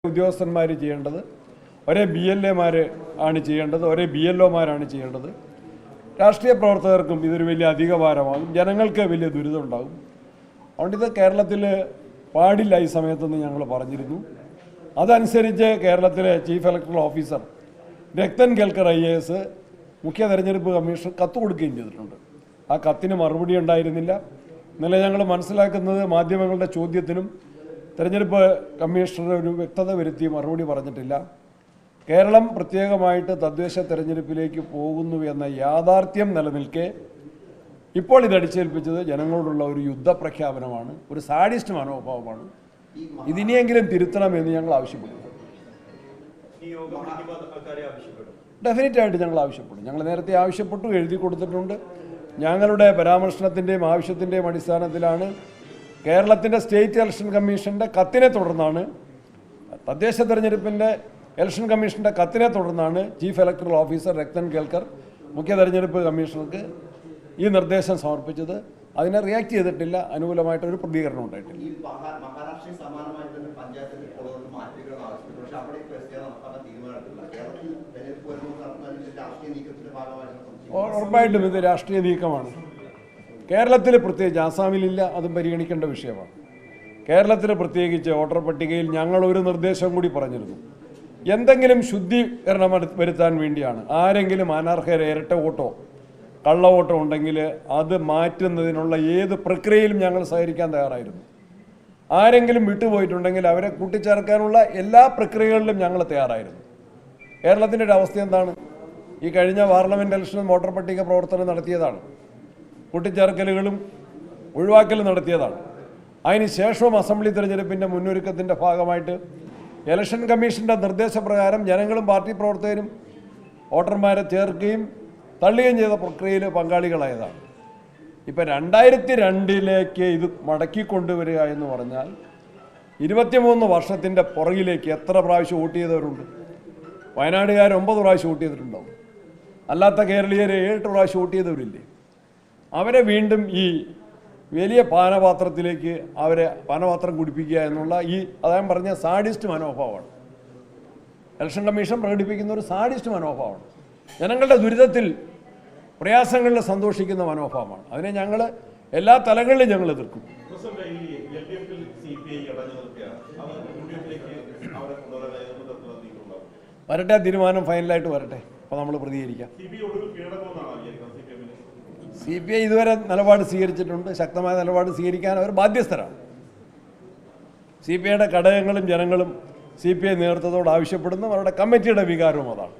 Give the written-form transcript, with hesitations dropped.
ഉദ്യോഗസ്ഥന്മാർ ചെയ്യേണ്ടത്, ഒരേ BLAമാർ ആണ് ചെയ്യേണ്ടത്, ഒരേ BLOമാരാണ് ചെയ്യേണ്ടത്. രാഷ്ട്രീയ പ്രവർത്തകർക്കും ഇതൊരു വലിയ അധിക ഭാരമാകും, ജനങ്ങൾക്ക് വലിയ ദുരിതം ഉണ്ടാകും. അതുകൊണ്ട് ഇത് കേരളത്തിൽ പാടില്ല ഈ സമയത്തെന്ന് ഞങ്ങൾ പറഞ്ഞിരുന്നു. അതനുസരിച്ച് കേരളത്തിലെ chief electoral officer Rathan Kelkar IAS മുഖ്യ തെരഞ്ഞെടുപ്പ് കമ്മീഷൻ കത്ത് കൊടുക്കുകയും ചെയ്തിട്ടുണ്ട്. ആ കത്തിന് മറുപടി ഉണ്ടായിരുന്നില്ല. ഇന്നലെ ഞങ്ങൾ മനസ്സിലാക്കുന്നത് മാധ്യമങ്ങളുടെ ചോദ്യത്തിനും തെരഞ്ഞെടുപ്പ് കമ്മീഷണർ ഒരു വ്യക്തത വരുത്തി മറുപടി പറഞ്ഞിട്ടില്ല. കേരളം പ്രത്യേകമായിട്ട് തദ്ദേശ തെരഞ്ഞെടുപ്പിലേക്ക് പോകുന്നു എന്ന യാഥാർത്ഥ്യം നിലനിൽക്കെ ഇപ്പോൾ ഇതടിച്ചേൽപ്പിച്ചത് ജനങ്ങളോടുള്ള ഒരു യുദ്ധപ്രഖ്യാപനമാണ്, ഒരു സാഡിസ്റ്റ് മനോഭാവമാണ്. ഇതിനെയെങ്കിലും തിരുത്തണമെന്ന് ഞങ്ങൾ ആവശ്യപ്പെടുന്നു. ഡെഫിനറ്റായിട്ട് ഞങ്ങൾ ആവശ്യപ്പെടും. ഞങ്ങൾ നേരത്തെ ആവശ്യപ്പെട്ടു, എഴുതി കൊടുത്തിട്ടുണ്ട്. ഞങ്ങളുടെ പരാമർശനത്തിൻ്റെയും ആവശ്യത്തിൻ്റെയും അടിസ്ഥാനത്തിലാണ് കേരളത്തിൻ്റെ സ്റ്റേറ്റ് ഇലക്ഷൻ കമ്മീഷൻ്റെ കത്തിനെ തുടർന്നാണ്, തദ്ദേശ തെരഞ്ഞെടുപ്പിൻ്റെ ഇലക്ഷൻ കമ്മീഷൻ്റെ കത്തിനെ തുടർന്നാണ് chief electoral officer Rathan Kelkar മുഖ്യ തെരഞ്ഞെടുപ്പ് കമ്മീഷണർക്ക് ഈ നിർദ്ദേശം സമർപ്പിച്ചത്. അതിനെ റിയാക്ട് ചെയ്തിട്ടില്ല, അനുകൂലമായിട്ടൊരു പ്രതികരണം ഉണ്ടായിട്ടില്ല. ഉറപ്പായിട്ടും ഇത് രാഷ്ട്രീയ നീക്കമാണ്. കേരളത്തിൽ പ്രത്യേകിച്ച്, ആസാമിലില്ല, അതും പരിഗണിക്കേണ്ട വിഷയമാണ്. കേരളത്തിൽ പ്രത്യേകിച്ച് വോട്ടർ പട്ടികയിൽ ഞങ്ങൾ ഒരു നിർദ്ദേശം കൂടി പറഞ്ഞിരുന്നു. എന്തെങ്കിലും ശുദ്ധീകരണം വരുത്താൻ വേണ്ടിയാണ്, ആരെങ്കിലും അനർഹരെ ഇരട്ട വോട്ടോ കള്ള വോട്ടോ ഉണ്ടെങ്കിൽ അത് മാറ്റുന്നതിനുള്ള ഏത് പ്രക്രിയയിലും ഞങ്ങൾ സഹകരിക്കാൻ തയ്യാറായിരുന്നു. ആരെങ്കിലും വിട്ടുപോയിട്ടുണ്ടെങ്കിൽ അവരെ കൂട്ടിച്ചേർക്കാനുള്ള എല്ലാ പ്രക്രിയകളിലും ഞങ്ങൾ തയ്യാറായിരുന്നു. കേരളത്തിൻ്റെ ഒരു അവസ്ഥ എന്താണ്? ഈ കഴിഞ്ഞ പാർലമെൻറ്റ് ഇലക്ഷനും വോട്ടർ പട്ടിക പ്രവർത്തനം നടത്തിയതാണ്, കൂട്ടിച്ചേർക്കലുകളും ഒഴിവാക്കലും നടത്തിയതാണ്. അതിന് ശേഷവും അസംബ്ലി തിരഞ്ഞെടുപ്പിൻ്റെ മുന്നൊരുക്കത്തിൻ്റെ ഭാഗമായിട്ട് ഇലക്ഷൻ കമ്മീഷൻ്റെ നിർദ്ദേശപ്രകാരം ജനങ്ങളും പാർട്ടി പ്രവർത്തകരും വോട്ടർമാരെ ചേർക്കുകയും തള്ളുകയും ചെയ്ത പ്രക്രിയയിൽ പങ്കാളികളായതാണ്. ഇപ്പം 2002 ഇത് മടക്കിക്കൊണ്ടുവരിക എന്ന് പറഞ്ഞാൽ 23 വർഷത്തിൻ്റെ പുറകിലേക്ക് എത്ര പ്രാവശ്യം വോട്ട് ചെയ്തവരുണ്ട്? വയനാടുകാർ 9 പ്രാവശ്യം വോട്ട് ചെയ്തിട്ടുണ്ടാവും. അല്ലാത്ത കേരളീയരെ 7 പ്രാവശ്യം വോട്ട് ചെയ്തവരില്ലേ? അവരെ വീണ്ടും ഈ വലിയ പാനപാത്രത്തിലേക്ക് അവരെ പാനപാത്രം കുടിപ്പിക്കുക എന്നുള്ള ഈ അദ്ദേഹം പറഞ്ഞ സാഡിസ്റ്റ് മനോഭാവമാണ്. ഇലക്ഷൻ കമ്മീഷൻ പ്രകടിപ്പിക്കുന്ന ഒരു സാഡിസ്റ്റ് മനോഭാവമാണ്. ജനങ്ങളുടെ ദുരിതത്തിൽ പ്രയാസങ്ങളിൽ സന്തോഷിക്കുന്ന മനോഭാവമാണ്. അതിനെ ഞങ്ങൾ എല്ലാ തലങ്ങളിലും ഞങ്ങൾ എതിർക്കും. വരട്ടെ, തീരുമാനം ഫൈനലായിട്ട് വരട്ടെ, അപ്പോൾ നമ്മൾ പ്രതികരിക്കാം. CPI ഇതുവരെ നിലപാട് സ്വീകരിച്ചിട്ടുണ്ട്. ശക്തമായ നിലപാട് സ്വീകരിക്കാൻ അവർ ബാധ്യസ്ഥരാണ്. CPIയുടെ ഘടകങ്ങളും ജനങ്ങളും CPI നേതൃത്വത്തോട് ആവശ്യപ്പെടുന്നു. അവരുടെ കമ്മിറ്റിയുടെ വികാരവും അതാണ്.